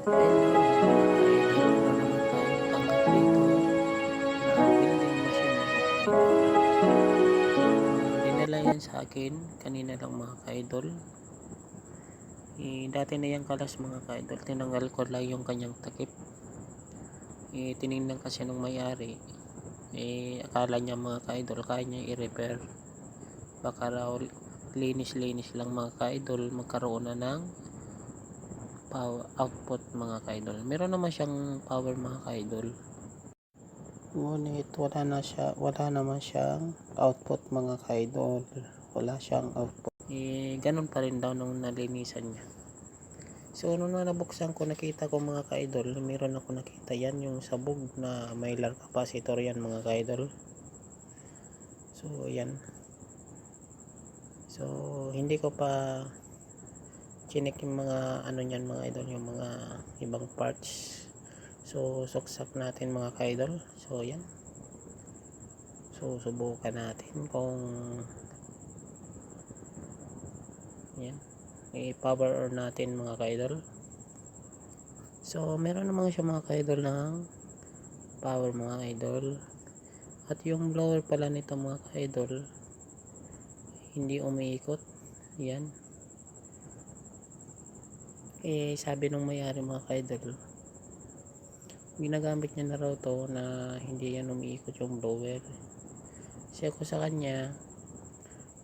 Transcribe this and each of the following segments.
Hello mga ka-idol, meron naman tayong tanggap dito na welding machine mga ka-idol. Dinala yan sa akin kanina lang mga ka-idol. Dati na yung kalas mga ka-idol, tinanggal ko lang yung kanyang takip. Tinignan kasi nung may-ari, akala niya mga ka-idol kaya niya i-repair. Baka raw linis-linis lang mga ka-idol, magkaroon na ng power output mga ka-idol. Meron naman siyang power mga ka-idol. Ngunit wala naman siyang output mga ka-idol. Wala siyang output. Ganun pa rin daw nung nalinisan niya. So, nung nabuksan ko, nakita ko mga ka-idol, meron ako nakita yan, yung sabog na may lar capacitor yan mga ka-idol. So, yan. So, hindi ko pa chinek yung mga ano niyan mga idol, yung mga ibang parts. So, suksak natin mga ka-idol. So, yan. So, subukan natin kung yan. I-power on natin mga ka-idol. So, meron naman siya mga ka-idol ng power mga idol. At yung blower pala nito mga ka-idol, hindi umiikot. Yan. Sabi nung may-ari mga ka-idol, ginagamit niya na raw to na hindi yan umiikot yung blower. Kasi ako sa kanya,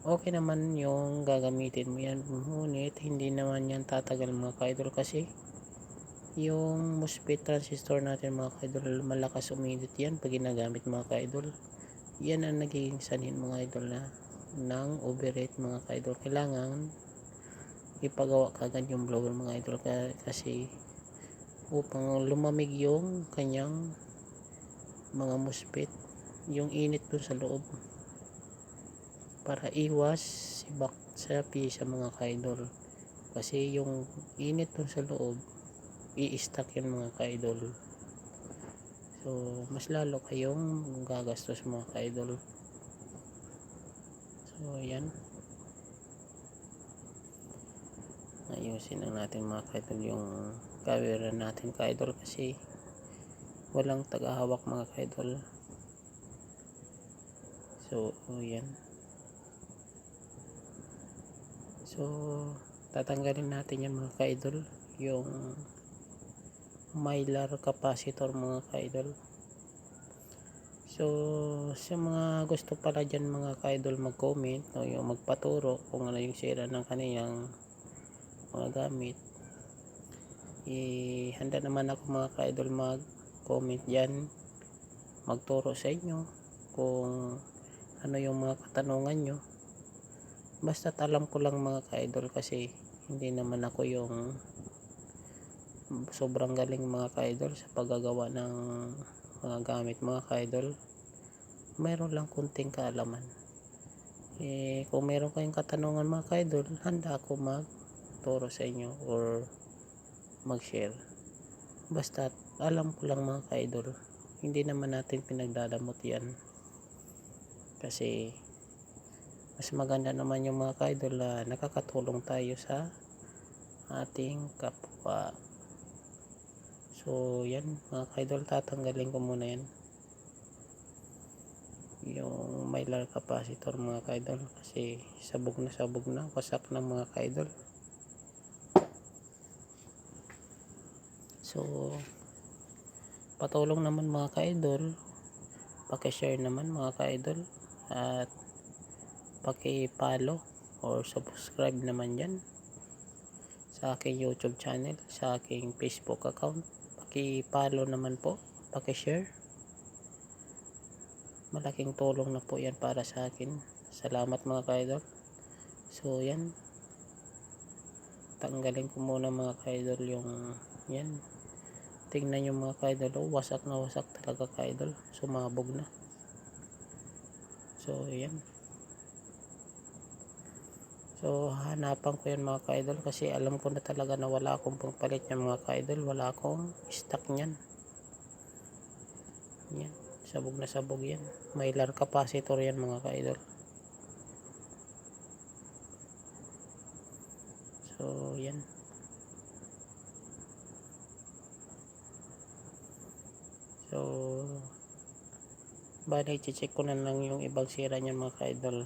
okay naman yung gagamitin mo yan, ngunit hindi naman yan tatagal mga ka-idol kasi yung MOSFET transistor natin mga ka-idol, malakas uminit yan pag ginagamit mga ka-idol. Yan ang nagiging sanhin mga idol na ng overheat mga ka-idol. Kailangan ipagawa kagad yung blower mga idol kasi upang lumamig yung kanyang mga MOSFET, yung init dun sa loob, para iwas sibak sa pisa mga ka-idol. Kasi yung init dun sa loob, i-stack yan mga ka-idol. So, mas lalo kayong gagastos mga ka-idol. So, yan. Ayusin lang natin mga ka-idol yung camera natin ka-idol kasi walang tagahawak mga ka-idol. So, yan. So, tatanggalin natin yan mga ka-idol, yung mylar capacitor mga ka-idol. So, sa mga gusto pala dyan mga ka-idol mag-comment o yung magpaturo kung ano yung sira ng kaniyang mga gamit, handa naman ako mga ka-idol mag-comment dyan, magturo sa inyo kung ano yung mga katanungan nyo. Basta't alam ko lang mga ka-idol kasi hindi naman ako yung sobrang galing mga ka-idol sa paggagawa ng mga gamit mga ka-idol. Mayroon lang kunting kaalaman. Kung meron kayong katanungan mga ka-idol, handa ako magturo sa inyo or mag-share. Basta alam ko lang mga ka-idol, hindi naman natin pinagdadamot yan. Kasi mas maganda naman yung mga ka-idol na nakakatulong tayo sa ating kapwa. So yan mga ka-idol, tatanggalin ko muna yan, yung mylar capacitor mga ka-idol, kasi sabog na, wasak na mga ka-idol. So, patulong naman mga ka-idol, paki-share naman mga ka-idol, at paki-follow or subscribe naman yan sa aking YouTube channel, sa aking Facebook account. Paki-follow naman po, paki-share. Malaking tulong na po yan para sa akin. Salamat mga ka-idol. So yan, tanggalin ko muna mga ka-idol yung yan. Tingnan nyo mga ka-idol, wasak na wasak talaga ka-idol, sumabog na. So yan. So hanapan ko yan mga ka-idol kasi alam ko na talaga na wala akong pangpalit yan mga ka-idol, wala akong stock nyan. Yan, sabog na sabog yan, mylar capacitor yan mga ka-idol. So yan. So bali check ko na lang yung ibang sira niyan mga ka-idol.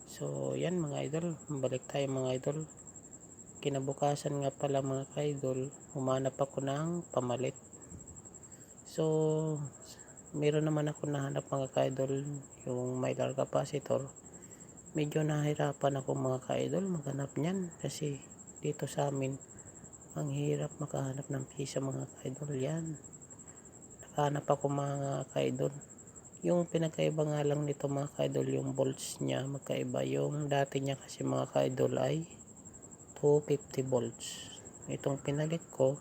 So yan mga idol, balik tayo mga idol. Kinabukasan nga pala mga ka-idol, humanap ako ng pamalit. So meron naman ako nahanap mga ka-idol, yung mylar capacitor. Medyo nahirapan ako mga ka-idol maghanap niyan kasi dito sa amin ang hirap makahanap ng pisa mga ka-idol. Yan, nakahanap ako mga ka-idol. Yung pinakaiba nga lang nito mga ka-idol, yung volts niya magkaiba. Yung dati niya kasi mga ka-idol ay 250 volts. Itong pinalit ko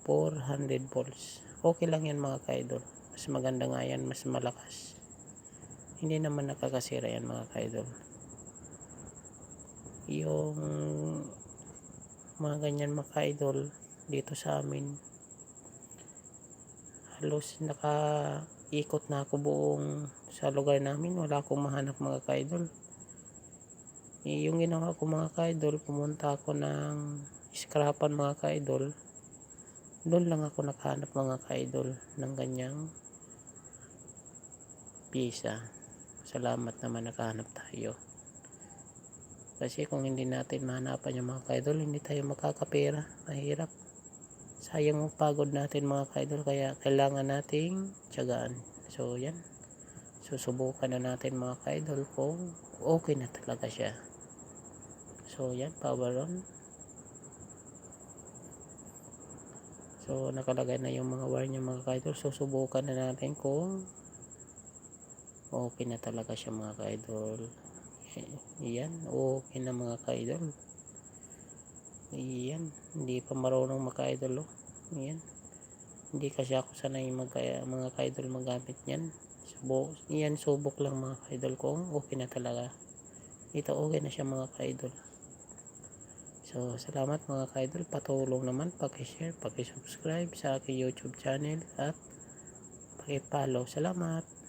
400 volts. Okay lang yan mga ka-idol. Mas maganda nga yan, mas malakas. Hindi naman nakakasira yan mga ka-idol. Yung mga ganyan mga ka-idol dito sa amin, halos nakaikot na ako buong sa lugar namin, wala akong mahanap mga ka-idol. Yung ginawa ko mga ka-idol, pumunta ako ng scrapan mga ka-idol. Doon lang ako nakahanap mga ka-idol ng ganyang pisa. Salamat naman nakahanap tayo. Kasi kung hindi natin mahanapan yung mga ka-idol, hindi tayo makakapera. Mahirap. Sayang ang pagod natin mga ka-idol, kaya kailangan nating tiyagaan. So yan, susubukan na natin mga ka-idol kung okay na talaga siya. So yan, power on. So nakalagay na yung mga wire niya mga ka-idol. Susubukan na natin kung okay na talaga siya mga ka-idol. Yan, okay na mga ka-idol. Yan, hindi pa marunong maka-idol oh. Yan, hindi kasi ako sanay mga ka-idol magamit yan. Yan, subok lang mga ka-idol kung okay na talaga. Ito okay na siya mga ka-idol. So salamat mga ka-idol, patulong naman paki-share, paki-subscribe sa aking YouTube channel at paki-follow. Salamat.